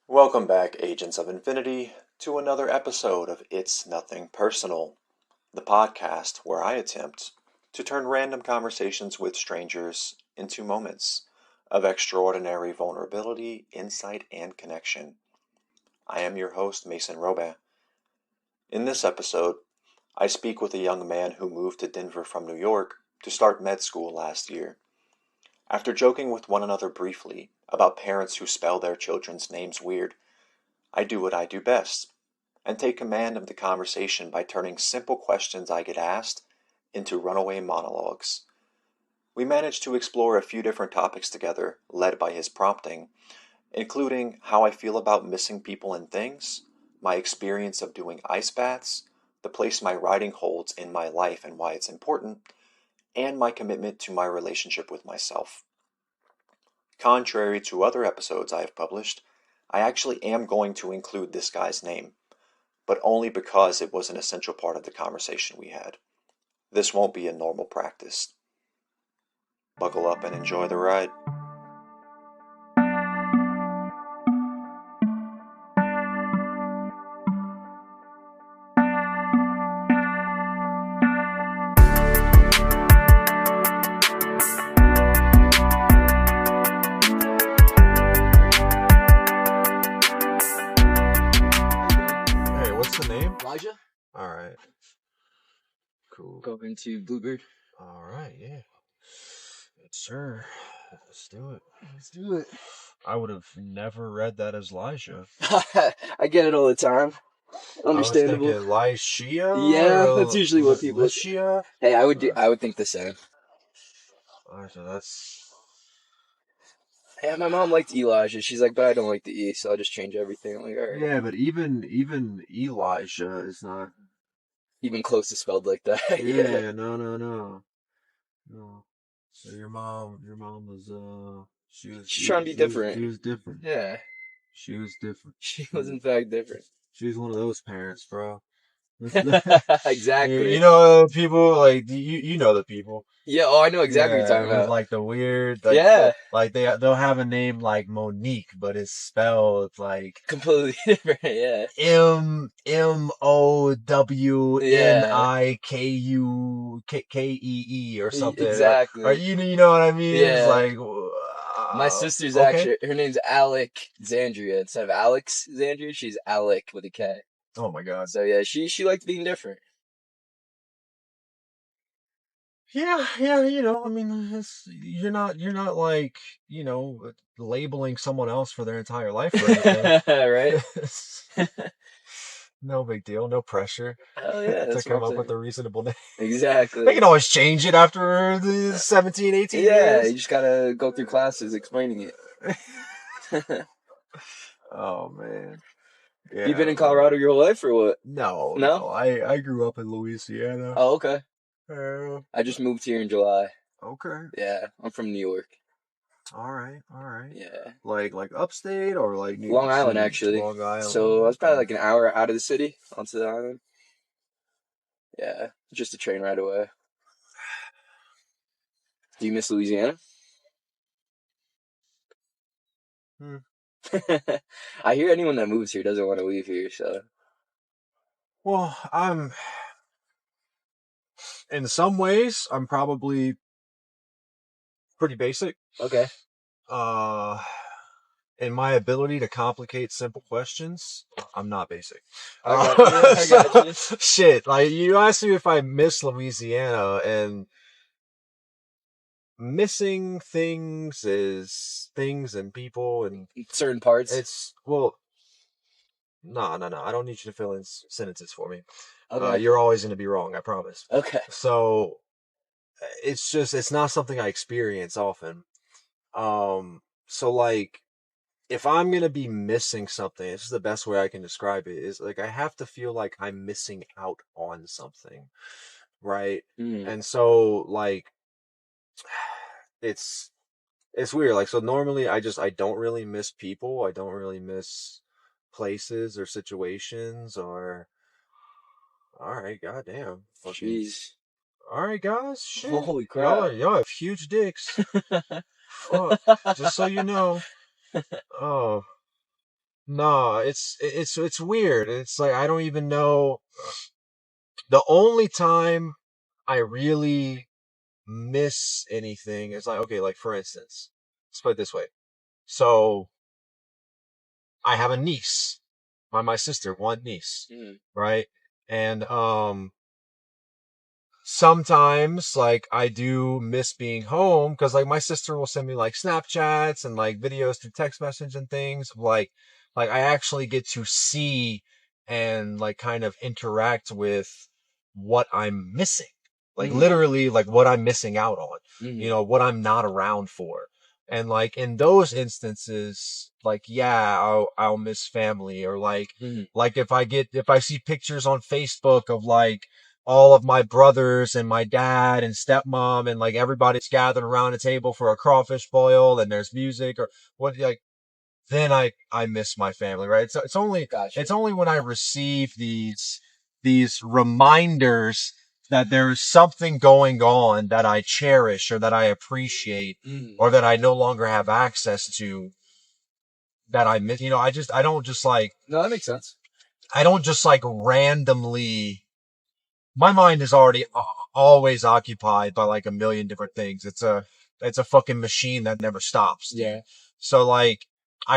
Welcome back, Agents of Infinity, to another episode of It's Nothing Personal, the podcast where I attempt to turn random conversations with strangers into moments of extraordinary vulnerability, insight, and connection. I am your host, Mason Robin. In this episode, I speak with a young man who moved to Denver from New York to start med school last year. After joking with one another briefly about parents who spell their children's names weird, I do what I do best and take command of the conversation by turning simple questions I get asked into runaway monologues. We managed to explore a few different topics together, led by his prompting, including how I feel about missing people and things, my experience of doing ice baths, the place my writing holds in my life and why it's important, and my commitment to my relationship with myself. Contrary to other episodes I have published, I actually am going to include this guy's name, but only because it was an essential part of the conversation we had. This won't be a normal practice. Buckle up and enjoy the ride. Hey, what's the name? Elijah? Alright. Cool. Going to Bluebird. Alright, yeah. Yes, sir. Let's do it. Let's do it. I would have never read that as Elijah. I get it all the time. Understandable. I was thinking Lycia? Yeah, that's usually what people Lycia? Hey, I would think the same. Alright, so that's... Yeah, my mom liked Elijah. She's like, but I don't like the E, so I'll just change everything. I'm like, all right. Yeah, but even Elijah is not... Even close to spelled like that. Yeah, no. So your mom was She's trying to be different. She was different. Yeah. She was different. She was in fact different. She was one of those parents, bro. Exactly. You know people like you know the people. Yeah, I know exactly what you're talking with about. like the weird Yeah. like they'll have a name like Monique, but it's spelled like Completely different, yeah. Monikukee or something. Exactly. Or you know what I mean? Yeah. It's like my sister's okay. actually, her name's Alexandria. Instead of Alexandria, she's Alec with a K. Oh my god. So yeah, she liked being different. Yeah, you know, I mean, you're not like, you know, labeling someone else for their entire life or anything. Right? No big deal, no pressure. Oh yeah, to come up with a reasonable name. Exactly. They can always change it after the 17, 18 years. Yeah, you just gotta go through classes explaining it. Oh man. Yeah, you been in Colorado your whole life or what? No. I grew up in Louisiana. Oh, okay. I just moved here in July. Okay. Yeah, I'm from New York. All right. Yeah. Like upstate or like New Long Island, actually. Long Island. So I was probably like an hour out of the city onto the island. Yeah, just a train ride away. Do you miss Louisiana? I hear anyone that moves here doesn't want to leave here, so. Well, in some ways, I'm probably pretty basic. Okay. In my ability to complicate simple questions, I'm not basic. I got you. Shit, like you asked me if I miss Louisiana, and missing things is things and people and certain parts. It's no. I don't need you to fill in sentences for me. Okay. You're always going to be wrong, I promise. Okay. So it's not something I experience often. So like, if I'm going to be missing something, this is the best way I can describe it, is like I have to feel like I'm missing out on something, right? And so like, it's weird. Like, so normally I don't really miss people. I don't really miss places or situations or, all right, goddamn. Jeez. All right, guys. Shit. Holy crap. Y'all have huge dicks. Fuck. Just so you know. Oh. No, it's weird. It's like I don't even know. The only time I really miss anything is like, okay, like for instance, let's put it this way. So I have a niece, my sister, one niece, Mhm. right? And sometimes like I do miss being home because like my sister will send me like Snapchats and like videos through text message and things like I actually get to see and like kind of interact with what I'm missing. Like Mhm. literally like what I'm missing out on, Mhm. what I'm not around for. And like in those instances, like yeah, I'll miss family or Mhm. like if I see pictures on Facebook of like all of my brothers and my dad and stepmom and like everybody's gathered around a table for a crawfish boil and there's music or what like then I miss my family, right? So Gotcha. it's only when I receive these reminders that there's something going on that I cherish or that I appreciate Mhm. or that I no longer have access to that I miss. I don't just like No, that makes sense. I don't just like randomly my mind is already always occupied by like a million different things. It's a fucking machine that never stops, dude. Yeah. So like I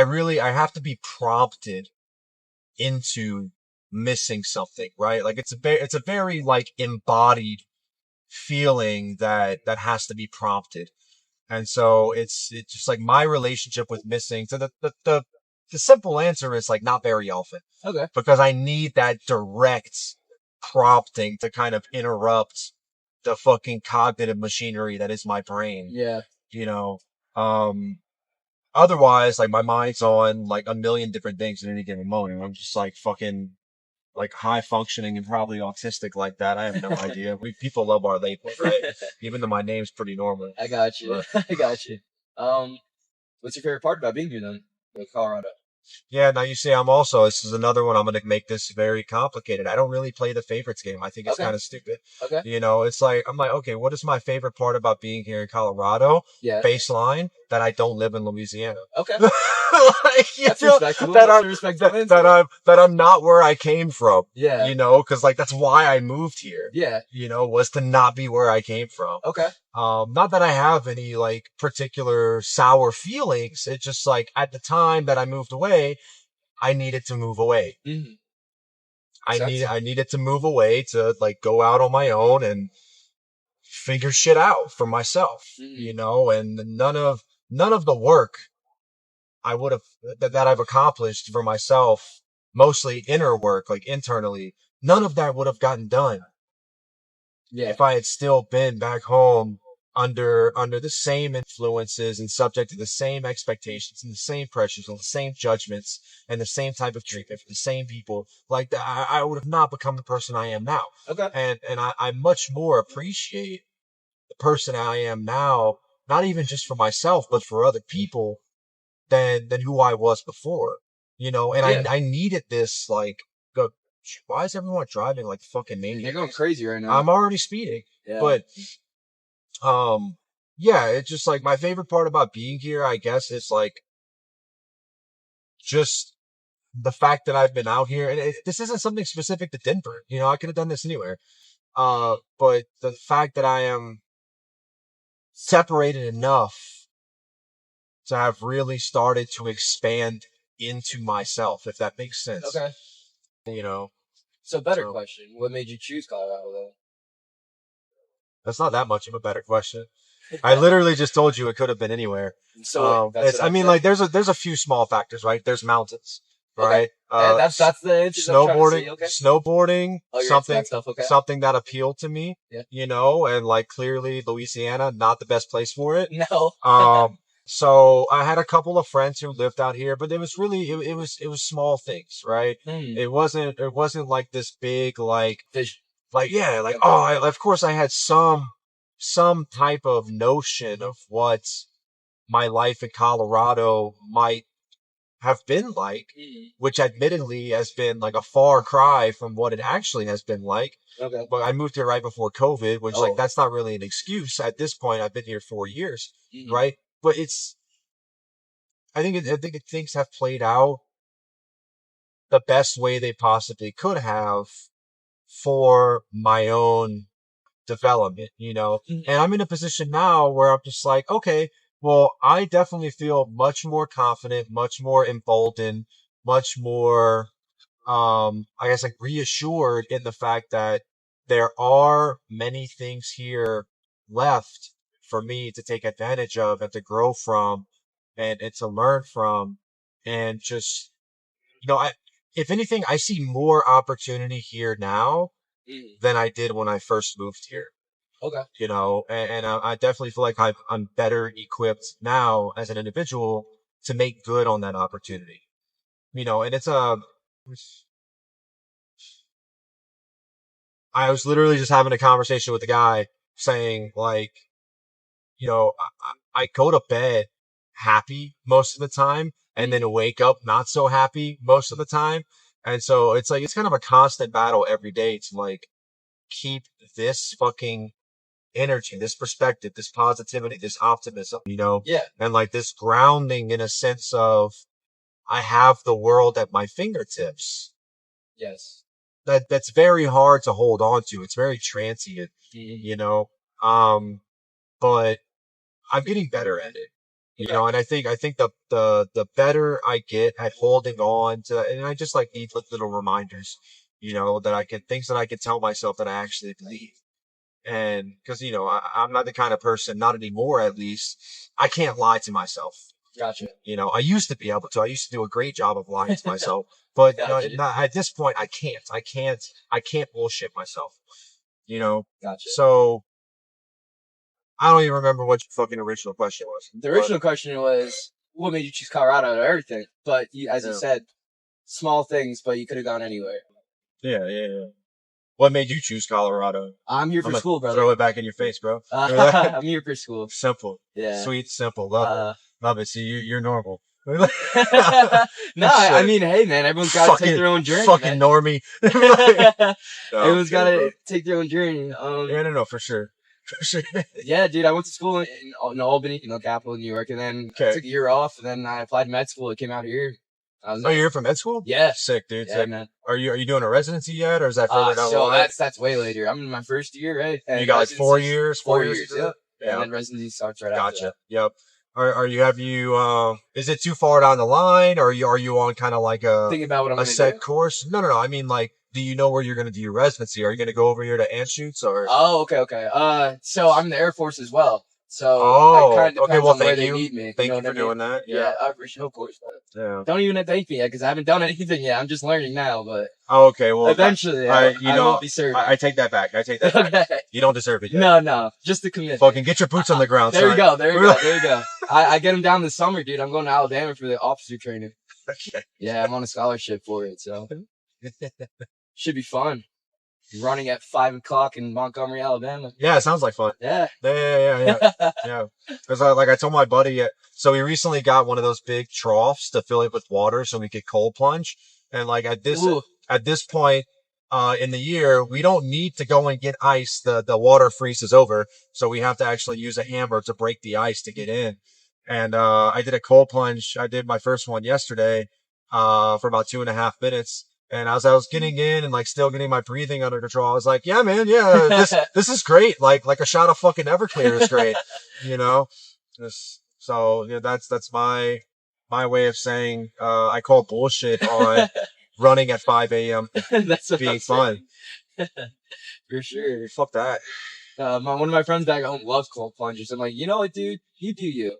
have to be prompted into missing something, right? Like it's a very like embodied feeling that has to be prompted. And so it's just like my relationship with missing. So the simple answer is like not very often Okay. because I need that direct prompting to kind of interrupt the fucking cognitive machinery that is my brain, Yeah. you know. Um, Otherwise, like my mind's on like a million different things at any given moment. I'm just like fucking like high functioning and probably autistic like that. I have no idea. People love our labels, right? Even though my name's pretty normal. I got you. But I got you. What's your favorite part about being here then? With Colorado. yeah, now you see, this is another one. I'm going to make this very complicated. I don't really play the favorites game. I think it's Okay. kind of stupid. Okay. It's like, I'm like, okay, what is my favorite part about being here in Colorado? Yeah. Baseline, that I don't live in Louisiana. Okay. Like, That's respectable. that That's I'm, a respectable that, answer. that I'm not where I came from. Yeah. Cause like that's why I moved here. Yeah. Was to not be where I came from. Okay. Not that I have any like particular sour feelings. It's just like at the time that I moved away, I needed to move away. Mm-hmm. I needed to move away to like go out on my own and figure shit out for myself, and none of the work I would have that I've accomplished for myself, mostly inner work, like internally, none of that would have gotten done if I had still been back home under the same influences and subject to the same expectations and the same pressures and the same judgments and the same type of treatment for the same people. Like that, I would have not become the person I am now. Okay. And I much more appreciate the person I am now, not even just for myself, but for other people than who I was before. And I needed this like go why is everyone driving like fucking They're maniacs? going crazy right now. I'm already speeding. Yeah. But yeah, it's just like my favorite part about being here, I guess, is like just the fact that I've been out here, and this isn't something specific to Denver. I could have done this anywhere. But the fact that I am separated enough to have really started to expand into myself, if that makes sense. Okay. So better question. What made you choose Colorado though? That's not that much of a better question. I literally just told you it could have been anywhere. So that's what I mean, like there's a few small factors, right? There's mountains, right? And that's the answer I'm trying to see. Okay. Snowboarding, Oh, you're into something, that stuff. Okay. something that appealed to me. Yeah. And like clearly Louisiana, not the best place for it. No. So I had a couple of friends who lived out here, but it was really it was small things, right? It wasn't like this big like Vision. like yeah, like of course I had some type of notion of what my life in Colorado might have been like, which admittedly has been like a far cry from what it actually has been like. Okay. But I moved here right before COVID, which like that's not really an excuse. At this point, I've been here 4 years, right? But I think things have played out the best way they possibly could have for my own development, Mhm. and I'm in a position now where I'm just like, okay, well, I definitely feel much more confident, much more emboldened, much more, I guess like reassured in the fact that there are many things here left for me to take advantage of and to grow from and to learn from and just, if anything, I see more opportunity here now Mhm. than I did when I first moved here. Okay. And I definitely feel like I'm better equipped now as an individual to make good on that opportunity. And I was literally just having a conversation with a guy saying like, I go to bed happy most of the time and then wake up not so happy most of the time. And so it's like, it's kind of a constant battle every day to like keep this fucking energy, this perspective, this positivity, this optimism, Yeah. and like this grounding in a sense of I have the world at my fingertips. Yes. That's very hard to hold on to. It's very transient, but I'm getting better at it. And I think the better I get at holding on to, and I just like need little reminders, things that I can tell myself that I actually believe. And because, I'm not the kind of person, not anymore at least, I can't lie to myself. Gotcha. I used to be able to. I used to do a great job of lying to myself. But Gotcha. at this point, I can't. I can't bullshit myself. Gotcha. So I don't even remember what your fucking original question was. The original question was, what made you choose Colorado out of everything? But as you said, small things, but you could have gone anywhere. Yeah. What made you choose Colorado? I'm here for school, brother. Throw it back in your face, bro. I'm here for school. Simple. Yeah. Sweet, simple. Love it. Love it. See, you're normal. No, I mean, hey, man, everyone's got to take their own journey. Fucking normie. Everyone's got to take their own journey. No, for sure. For sure. Yeah, dude, I went to school in Albany, capital of New York, and then took a year off, and then I applied to med school. I came out here. You're here for med school? Yeah. Sick, dude. Yeah, sick. Man. Are you doing a residency yet, or is that further down the line? That's way later. I'm in my first year, right? And you got like 4 years? 4 years, yep. Yeah. And then residency starts right after that. Yep. Is it too far down the line, or are you on kind of like thinking about what I'm a set course? No. I mean, like, do you know where you're going to do your residency? Are you going to go over here to Anschutz or? Oh, okay. So I'm in the Air Force as well. So that kind of depends on where they need me. Thank you for doing that. Yeah, I appreciate it, of course. Yeah. Don't even thank me yet because I haven't done anything yet. I'm just learning now, but. Oh, okay. Well, eventually, I won't be serving. I take that back. Back. You don't deserve it yet. No, just the commitment. Fucking get your boots on the ground. There you go. There you go. I get them down this summer, dude. I'm going to Alabama for the officer training. Okay. Yeah, I'm on a scholarship for it, so should be fun. Running at 5 o'clock in Montgomery, Alabama. Yeah, it sounds like fun. Yeah. Yeah. Because like I told my buddy, so we recently got one of those big troughs to fill it with water so we could cold plunge. And like at this point in the year, we don't need to go and get ice. The water freezes over, so we have to actually use a hammer to break the ice to get in. And I did a cold plunge. I did my first one yesterday for about 2.5 minutes. And as I was getting in and like still getting my breathing under control, I was like, yeah, man, this is great. Like a shot of fucking Everclear is great, So that's my way of saying I call bullshit on running at 5 a.m. That's being fun. For sure. Fuck that. One of my friends back home loves cold plungers. I'm like, you know what, dude? You do you.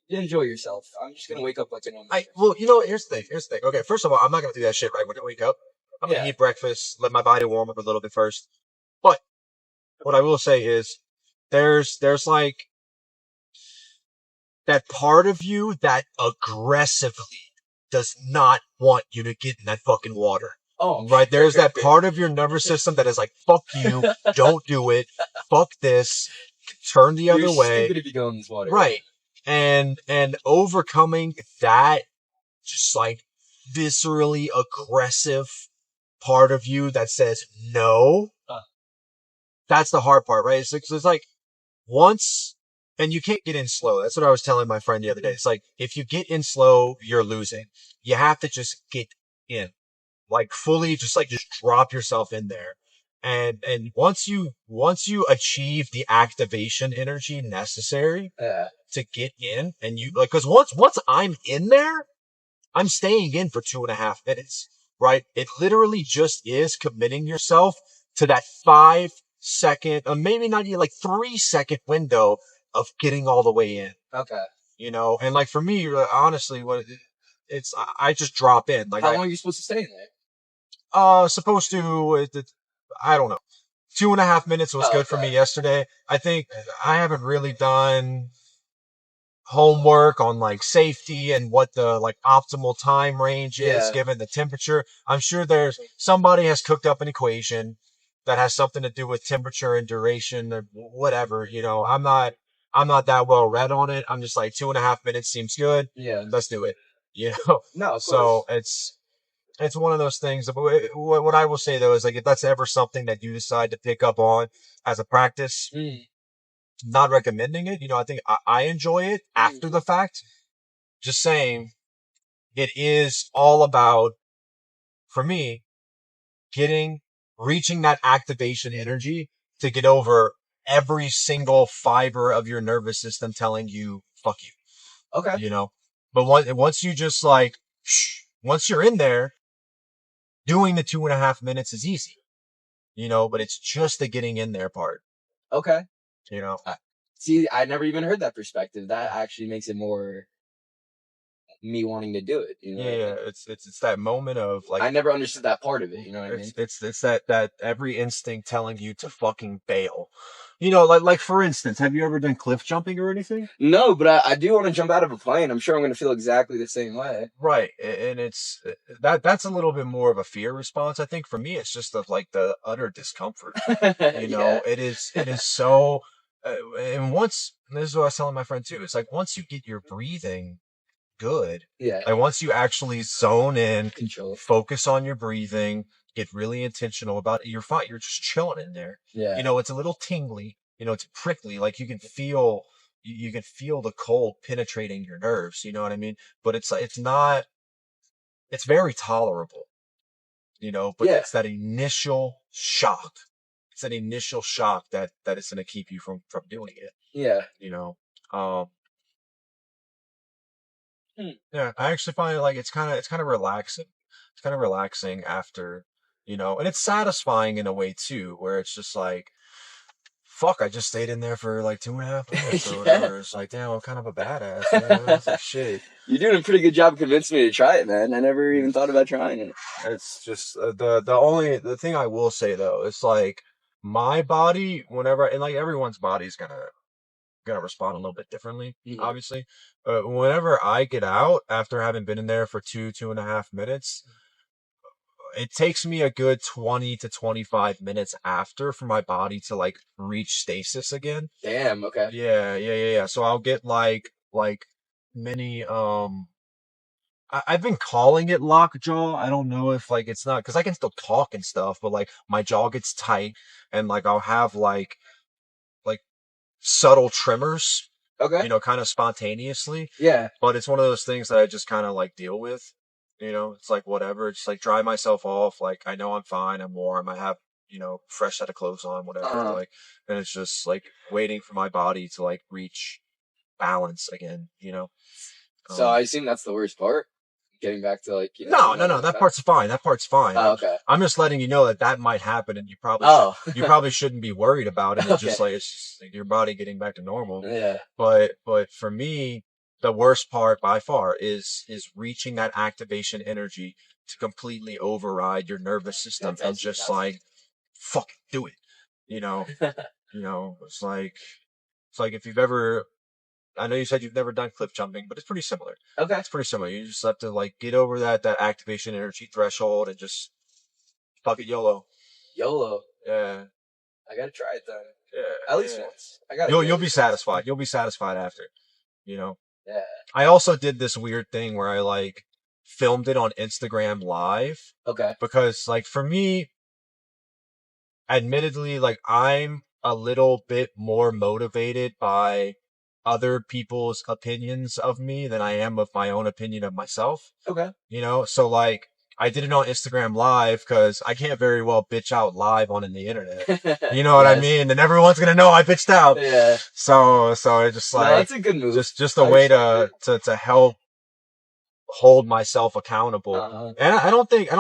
Enjoy yourself. I'm just gonna wake up like a normal. Here's the thing. Okay, first of all, I'm not gonna do that shit right when I wake up. I'm gonna eat breakfast, let my body warm up a little bit first. But what I will say is, there's like that part of you that aggressively does not want you to get in that fucking water. Oh, right. There's that part of your nervous system that is like, fuck you, don't do it, fuck this, turn the other way. You're stupid if you go in this water. Right. And overcoming that just like viscerally aggressive part of you that says no, that's the hard part, right? It's like once, and you can't get in slow. That's what I was telling my friend the other day. It's like, if you get in slow, you're losing. You have to just get in. like fully just drop yourself in there. And once you achieve the activation energy necessary to get in, and you like, cause once I'm in there, I'm staying in for 2.5 minutes, right? It literally just is committing yourself to that 5 second, or maybe not even like 3 second window of getting all the way in. Okay. You know, and like for me, honestly, I just drop in. Like, how long are you supposed to stay in there? Supposed to, I don't know. 2.5 minutes was good for me yesterday. I think I haven't really done homework on like safety and what the like optimal time range is given the temperature. I'm sure somebody has cooked up an equation that has something to do with temperature and duration or whatever. You know, I'm not that well read on it. I'm just like 2.5 minutes seems good. Yeah. Let's do it. You know? No, of so course. it's one of those things. What I will say though is like, if that's ever something that you decide to pick up on as a practice, not recommending it. You know, I think I enjoy it after the fact. Just saying, it is all about, for me, reaching that activation energy to get over every single fiber of your nervous system telling you, fuck you. Okay. You know, but once you just like, once you're in there, doing the 2.5 minutes is easy, you know, but it's just the getting in there part. Okay. You know, see, I never even heard that perspective. That actually makes it more me wanting to do it. You know yeah, I mean? it's that moment of like, I never understood that part of it. You know what I mean? It's that every instinct telling you to fucking bail. You know, like for instance, have you ever done cliff jumping or anything? No, but I do want to jump out of a plane. I'm sure I'm going to feel exactly the same way. Right, and it's that's a little bit more of a fear response. I think for me, it's just of like the utter discomfort. You know, it is so. And this is what I was telling my friend too. It's like once you get your breathing good. Yeah. Like once you actually zone in, control, focus on your breathing, get really intentional about it, you're fine. You're just chilling in there. Yeah. You know, it's a little tingly. You know, it's prickly. Like you can feel the cold penetrating your nerves. You know what I mean? But it's very tolerable. You know, but it's that initial shock. It's that initial shock that is going to keep you from doing it. Yeah. You know, yeah, I actually find it like it's kind of relaxing. It's kind of relaxing after, you know, and it's satisfying in a way too, where it's just like, fuck, I just stayed in there for like 2.5 minutes or whatever. It's like, damn, I'm kind of a badass. It's like, shit. You're doing a pretty good job convincing me to try it, man. I never even thought about trying it. It's just the thing I will say though, it's like my body, and like everyone's body's gonna respond a little bit differently, obviously. But whenever I get out after having been in there for 2.5 minutes, it takes me a good 20 to 25 minutes after for my body to like reach stasis again. Damn. Okay. Yeah. So I'll get like many I've been calling it lockjaw. I don't know if like it's not, because I can still talk and stuff, but like my jaw gets tight and like I'll have like subtle tremors. Okay. You know, kind of spontaneously. Yeah. But it's one of those things that I just kind of like deal with. You know, it's like whatever. Just like dry myself off. Like I know I'm fine. I'm warm. I have, you know, fresh set of clothes on, whatever. Like, and it's just like waiting for my body to like reach balance again. You know. So I assume that's the worst part. Getting back to like, you know, no, that part's fine. That part's fine. Oh, okay. I'm just letting you know that might happen, and you probably you probably shouldn't be worried about it. It's just like your body getting back to normal. Yeah. But for me, the worst part by far is reaching that activation energy to completely override your nervous system and just like fucking do it. You know, it's like if you've ever. I know you said you've never done cliff jumping, but it's pretty similar. Okay. It's pretty similar. You just have to like get over that activation energy threshold and just fuck it YOLO. YOLO. Yeah. I gotta try it then. Yeah. At least once. You'll be satisfied. You'll be satisfied after. You know? Yeah. I also did this weird thing where I like filmed it on Instagram live. Okay. Because like for me, admittedly, like I'm a little bit more motivated by other people's opinions of me than I am of my own opinion of myself. Okay. You know, so like I did it on Instagram Live because I can't very well bitch out live on the internet. You know what I mean? And everyone's gonna know I bitched out. Yeah. So it's just like, no, that's a good move. Just a way to help hold myself accountable. And I don't think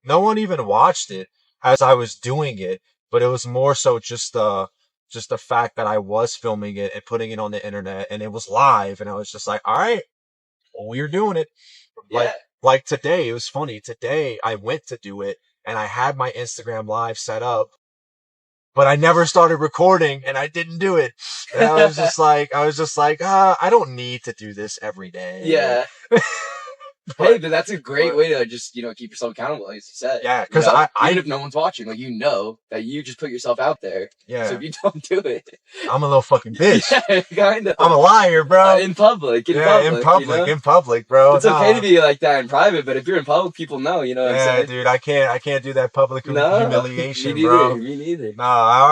no one even watched it as I was doing it, but it was more so just the fact that I was filming it and putting it on the internet and it was live and I was just like, all right, well, we're doing it. Yeah. Like today, it was funny. Today I went to do it and I had my Instagram Live set up, but I never started recording and I didn't do it. And I was just like, I don't need to do this every day. Yeah. Hey, but that's a great way to just, keep yourself accountable, as you said. Yeah, because even if no one's watching, like, that you just put yourself out there. Yeah. So if you don't do it, I'm a little fucking bitch. Yeah, kind of. I'm a liar, bro. In public. In public, bro. It's okay to be like that in private, but if you're in public, people know. You know what I'm saying? Dude, I can't do that public humiliation, me neither, bro. Me neither. No, I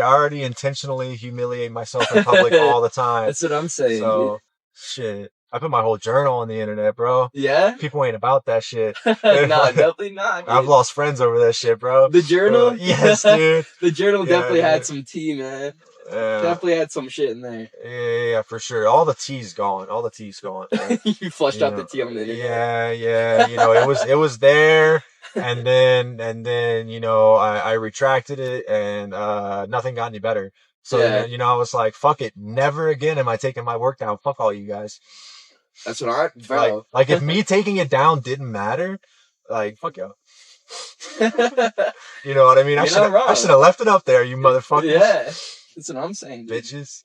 already intentionally humiliate myself in public all the time. That's what I'm saying. So, dude. shit. I put my whole journal on the internet, bro. Yeah? People ain't about that shit. No, definitely not, dude. I've lost friends over that shit, bro. The journal? Yes, dude. The journal definitely had some tea, man. Definitely had some shit in there. Yeah, for sure. All the tea's gone. You flushed out the tea on the internet. Yeah. It was there, and then I retracted it, and nothing got any better. So then, I was like, fuck it. Never again am I taking my work down. Fuck all you guys. That's what bro. Like if me taking it down didn't matter, like, fuck y'all. You know what I mean? I should have left it up there, you motherfuckers. Yeah. That's what I'm saying. Dude. Bitches.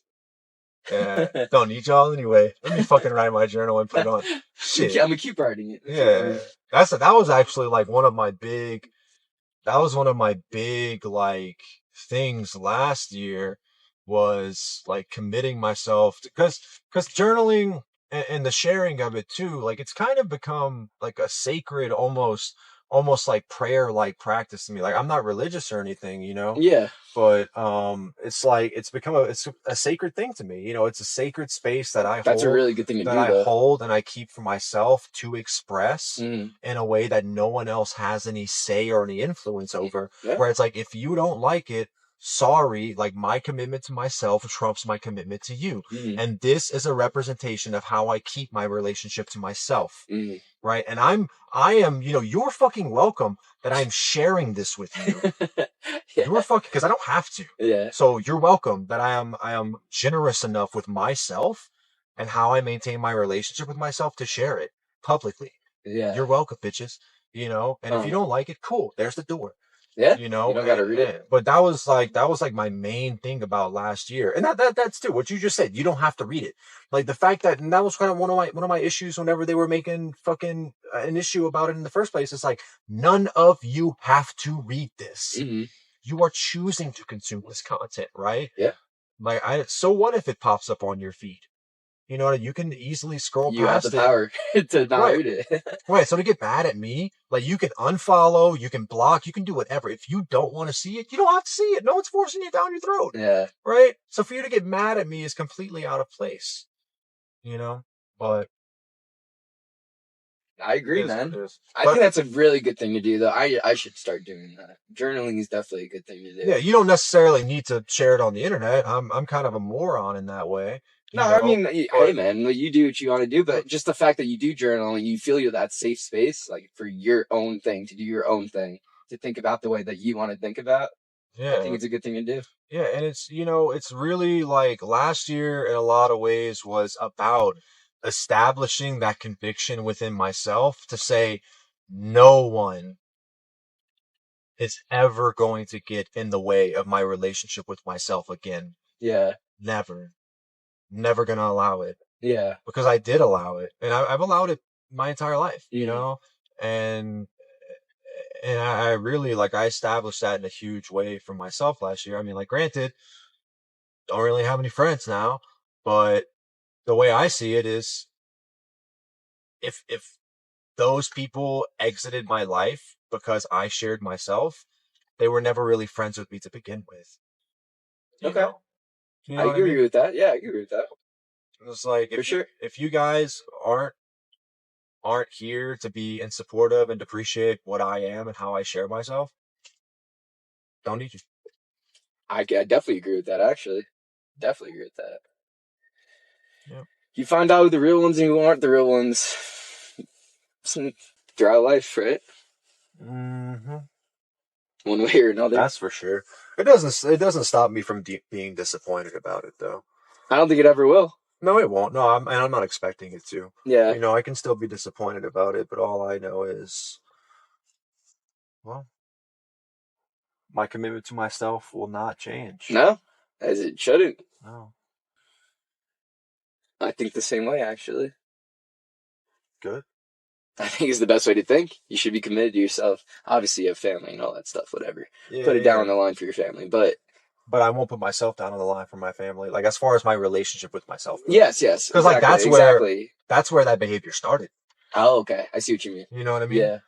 Yeah. Don't need y'all anyway. Let me fucking write my journal and put it on. Shit. I'm gonna keep writing it. Yeah. That was actually like one of my big like things last year was like committing myself because journaling and the sharing of it too, like it's kind of become like a sacred almost like prayer like practice to me. Like I'm not religious or anything, Yeah. But it's like it's become a sacred thing to me. It's a sacred space that I hold. That's a really good thing to do. I hold and I keep for myself to express in a way that no one else has any say or any influence over. Yeah. Where it's like if you don't like it, sorry, like my commitment to myself trumps my commitment to you. And this is a representation of how I keep my relationship to myself. Right. And I am, you're fucking welcome that I'm sharing this with you. Yeah. You're fucking, because I don't have to. Yeah. So you're welcome that I am generous enough with myself and how I maintain my relationship with myself to share it publicly. Yeah. You're welcome, bitches. And if you don't like it, cool. There's the door. Yeah. You don't gotta read it. But that was like my main thing about last year. And that's too what you just said. You don't have to read it. Like the fact that, and that was kind of one of my issues whenever they were making fucking an issue about it in the first place. It's like, none of you have to read this. You are choosing to consume this content, right? Yeah. Like so what if it pops up on your feed? You can easily scroll past it. You have the power to not read it. Right. So to get mad at me, like you can unfollow, you can block, you can do whatever. If you don't want to see it, you don't have to see it. No one's forcing it down your throat. Yeah. Right. So for you to get mad at me is completely out of place. But I agree, man. I think that's a really good thing to do, though. I should start doing that. Journaling is definitely a good thing to do. Yeah, you don't necessarily need to share it on the internet. I'm kind of a moron in that way. I mean, hey, man, you do what you want to do, but just the fact that you do journal and you feel you're that safe space, like for your own thing, to do your own thing, to think about the way that you want to think about. Yeah, I think it's a good thing to do. Yeah, and it's it's really like last year in a lot of ways was about establishing that conviction within myself to say no one is ever going to get in the way of my relationship with myself again. Yeah. Never gonna allow it. Yeah. Because I did allow it. And I've allowed it my entire life, and I really, I established that in a huge way for myself last year. I mean, granted, don't really have any friends now, but the way I see it is if those people exited my life because I shared myself, they were never really friends with me to begin with. Okay. I agree with that. Yeah, I agree with that. It's like, if you guys aren't aren't here to be in support of and appreciate what I am and how I share myself, don't need you. I definitely agree with that, actually. Definitely agree with that. Yep. You find out who the real ones and who aren't the real ones throughout life, right? Mm-hmm. One way or another. That's for sure. It doesn't stop me from being disappointed about it, though. I don't think it ever will. No, it won't. No, I'm not expecting it to. Yeah. You know, I can still be disappointed about it, but all I know is, well, my commitment to myself will not change. No, as it shouldn't. No. I think the same way, actually. Good. I think it's the best way to think. You should be committed to yourself. Obviously, you have family and all that stuff, whatever. Yeah, put it down on the line for your family, but I won't put myself down on the line for my family. Like, as far as my relationship with myself goes. Yes. Because, exactly, like, that's where that behavior started. Oh, okay. I see what you mean. You know what I mean? Yeah.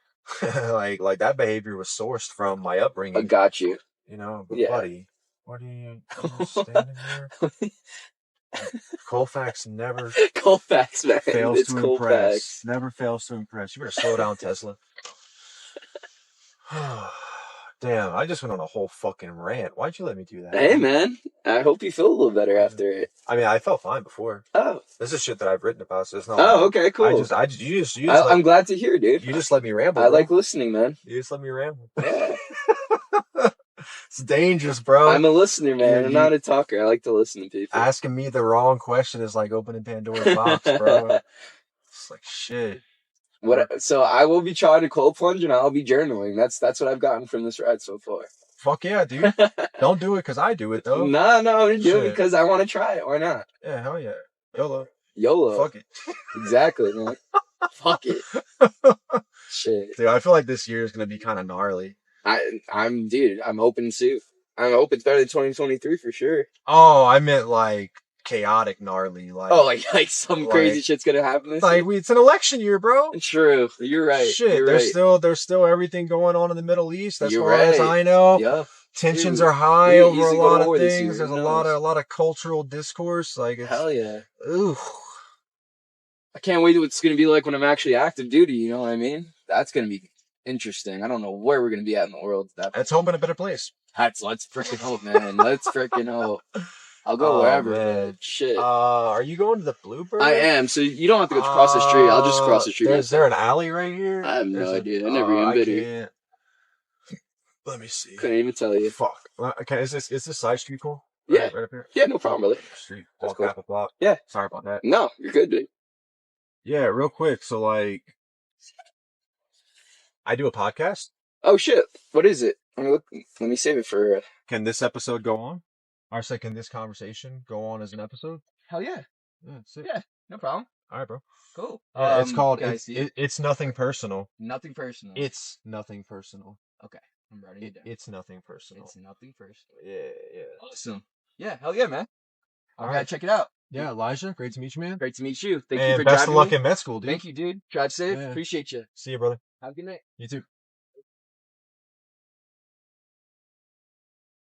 like that behavior was sourced from my upbringing. I got you. You know, but Yeah. buddy, what are you standing here? Colfax never Colfax, man. fails It's to Colfax. impress. Never fails to impress. You better slow down, Tesla. Damn, I just went on a whole fucking rant. Why'd you let me do that? Hey, man. I hope you feel a little better after it. I mean, I felt fine before. Oh. This is shit that I've written about, so it's not. Oh, okay, cool. I'm glad to hear, dude. You just let me ramble. I like listening, man. You just let me ramble. Yeah. It's dangerous, bro. I'm a listener, man. I'm not a talker. I like to listen to people. Asking me the wrong question is like opening Pandora's box, bro. It's like shit. So I will be trying to cold plunge and I'll be journaling. That's what I've gotten from this ride so far. Fuck yeah, dude. Don't do it because I do it, though. No, I'm going to do it because I want to try it. Why not? Yeah, hell yeah. YOLO. YOLO. Fuck it. Exactly, man. Fuck it. Shit. Dude, I feel like this year is going to be kind of gnarly. I'm hoping to. I hope it's better than 2023 for sure. Oh, I meant like chaotic gnarly. Like some crazy shit's going to happen this year? It's an election year, bro. True. You're right. Shit, there's still everything going on in the Middle East as far as I know. Yeah. Tensions are high over a lot of things. There's a lot of cultural discourse. Hell yeah. Ooh. I can't wait to what it's going to be like when I'm actually active duty, you know what I mean? That's going to be interesting. I don't know where we're going to be at in the world. Let's hope in a better place. Let's freaking hope, man. Let's freaking hope. I'll go wherever, man. Shit. Are you going to the Bluebird? I am, so you don't have to go across the street. I'll just cross the street. Is there an alley right here? I have no idea. I never even been here. Let me see. Couldn't even tell you. Fuck. Okay, is this side street cool? Yeah. Right up here? Yeah, no problem, brother. Street. That's Walk half a block. Yeah. Sorry about that. No, you're good, dude. Yeah, real quick. So, like, I do a podcast. Oh, shit. What is it? Let me save it for... Can this episode go on? Or say, can this conversation go on as an episode? Hell yeah. Yeah, sick. Yeah, no problem. All right, bro. Cool. It's called It's Nothing Personal. Nothing Personal. It's Nothing Personal. Okay. I'm writing it down. It's Nothing Personal. It's Nothing Personal. Yeah. Awesome. Yeah, hell yeah, man. All right, check it out. Yeah, Elijah, great to meet you, man. Great to meet you. Thank you for best driving of luck me. in med school, dude. Thank you, dude. Drive safe. Yeah. Appreciate you. See you, brother. Have a good night. You too.